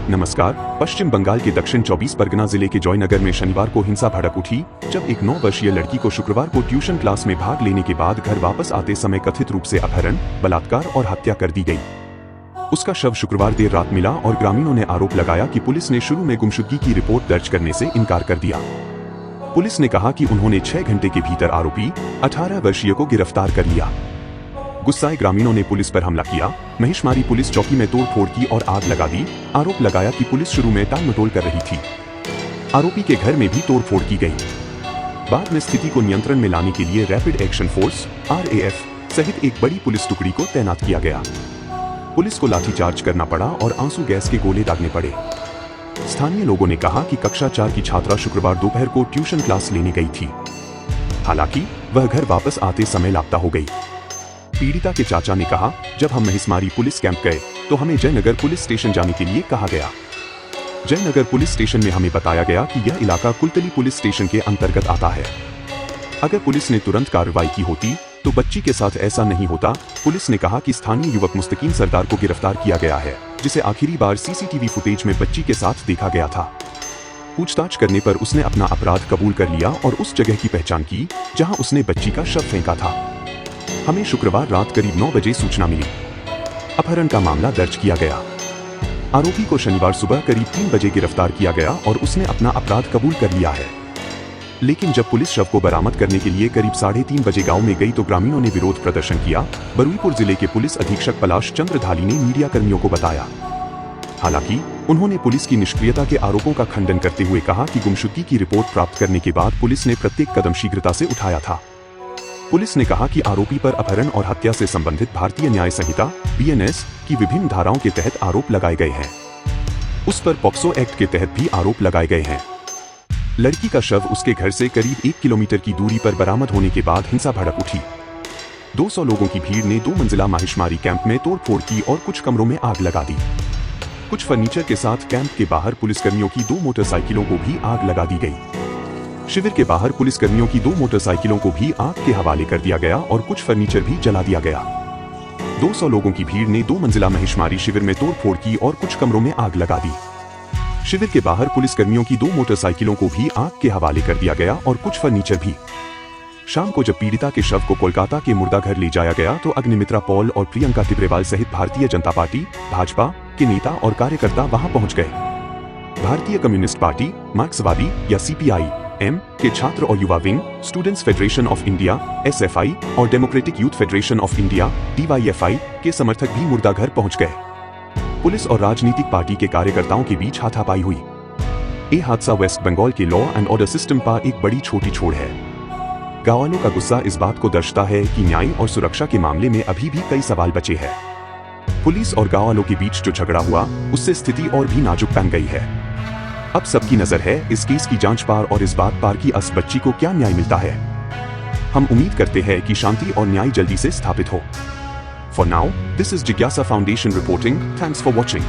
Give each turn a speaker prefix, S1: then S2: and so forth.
S1: नमस्कार। पश्चिम बंगाल के दक्षिण 24 परगना जिले के जयनगर में शनिवार को हिंसा भड़क उठी जब एक 9 वर्षीय लड़की को शुक्रवार को ट्यूशन क्लास में भाग लेने के बाद घर वापस आते समय कथित रूप से अपहरण, बलात्कार और हत्या कर दी गई। उसका शव शुक्रवार देर रात मिला और ग्रामीणों ने आरोप लगाया कि पुलिस ने शुरू में गुमशुदगी की रिपोर्ट दर्ज करने से इनकार कर दिया। पुलिस ने कहा कि उन्होंने 6 घंटे के भीतर आरोपी 18 वर्षीय को गिरफ्तार कर लिया। गुस्साए ग्रामीणों ने पुलिस पर हमला किया, महिषमारी पुलिस चौकी में तोड़फोड़ की और आग लगा दी। आरोप लगाया कि पुलिस शुरू में टालमटोल कर रही थी। आरोपी के घर में भी तोड़फोड़ की गई। बाद में स्थिति को नियंत्रण में लाने के लिए रैपिड एक्शन फोर्स (RAF) सहित एक बड़ी पुलिस टुकड़ी को तैनात किया गया। पुलिस को लाठीचार्ज करना पड़ा और आंसू गैस के गोले दागने पड़े। स्थानीय लोगों ने कहा कि कक्षा 4 की छात्रा शुक्रवार दोपहर को ट्यूशन क्लास लेने गई थी। हालांकि वह घर वापस आते समय लापता हो गई। पीड़िता के चाचा ने कहा, जब हम महिषमारी पुलिस कैंप गए तो हमें जयनगर पुलिस स्टेशन जाने के लिए कहा गया। जयनगर पुलिस स्टेशन में हमें बताया गया कि यह इलाका कुलतली पुलिस स्टेशन के अंतर्गत आता है। अगर पुलिस ने तुरंत कार्रवाई की होती तो बच्ची के साथ ऐसा नहीं होता। पुलिस ने कहा कि स्थानीय युवक मुस्तकीम सरदार को गिरफ्तार किया गया है, जिसे आखिरी बार CCTV फुटेज में बच्ची के साथ देखा गया था। पूछताछ करने पर उसने अपना अपराध कबूल कर लिया और उस जगह की पहचान की जहां उसने बच्ची का शव फेंका था। हमें शुक्रवार रात करीब 9 बजे सूचना मिली। अपहरण का मामला दर्ज किया गया। आरोपी को शनिवार सुबह करीब 3 बजे गिरफ्तार किया गया और उसने अपना अपराध कबूल कर लिया है। लेकिन जब पुलिस शव को बरामद करने के लिए करीब 3:30 बजे गांव में गई तो ग्रामीणों ने विरोध प्रदर्शन किया। बरुईपुर जिले के पुलिस अधीक्षक पलाश चंद्र धाली ने मीडिया कर्मियों को बताया। हालांकि उन्होंने पुलिस की निष्क्रियता के आरोपों का खंडन करते हुए कहा कि गुमशुदगी की रिपोर्ट प्राप्त करने के बाद पुलिस ने प्रत्येक कदम शीघ्रता से उठाया था। पुलिस ने कहा कि आरोपी पर अपहरण और हत्या से संबंधित भारतीय न्याय संहिता (BNS) की विभिन्न धाराओं के तहत आरोप लगाए गए हैं। उस पर पॉक्सो एक्ट के तहत भी आरोप लगाए गए हैं। लड़की का शव उसके घर से करीब 1 किलोमीटर की दूरी पर बरामद होने के बाद हिंसा भड़क उठी। 200 लोगों की भीड़ ने 2 मंजिला महिषमारी कैंप में तोड़फोड़ की और कुछ कमरों में आग लगा दी। कुछ फर्नीचर के साथ कैंप के बाहर पुलिसकर्मियों की 2 मोटरसाइकिलों को भी आग लगा दी गई। शिविर के बाहर पुलिसकर्मियों की 2 मोटरसाइकिलों को भी आग के हवाले कर दिया गया और कुछ फर्नीचर भी जला दिया गया। 200 लोगों की भीड़ ने 2 मंजिला महिषमारी शिविर में तोड़फोड़ की और कुछ कमरों में आग लगा दी। शिविर के बाहर पुलिसकर्मियों की 2 मोटरसाइकिलों को भी आग के हवाले कर दिया गया और कुछ फर्नीचर भी। शाम को जब पीड़िता के शव को कोलकाता के मुर्दाघर ले जाया गया तो अग्निमित्रा पॉल और प्रियंका तिब्रेवाल सहित भारतीय जनता पार्टी (भाजपा) के नेता और कार्यकर्ता वहां पहुंच गए। भारतीय कम्युनिस्ट पार्टी, मार्क्सवादी या CPI-M के छात्र और युवा wing, students federation of India (SFI) और democratic youth federation of India (DYFI) के समर्थक भी मुर्दाघर पहुंच गए। पुलिस और राजनीतिक पार्टी के कार्यकर्ताओं के बीच हाथापाई हुई। ये हादसा वेस्ट बंगाल के लॉ एंड ऑर्डर सिस्टम पर एक बड़ी छोटी छोड़ है। गांव वालों का गुस्सा इस बात को दर्शाता है कि न्याय और सुरक्षा के मामले में अभी भी कई सवाल बचे हैं। पुलिस और गांव वालों के बीच जो झगड़ा हुआ उससे स्थिति और भी नाजुक बन गई है। अब सबकी नजर है इस केस की जांच पर और इस बात पर कि इस बच्ची को क्या न्याय मिलता है। हम उम्मीद करते हैं कि शांति और न्याय जल्दी से स्थापित हो। For now, this is Jigyasa Foundation reporting. Thanks for watching.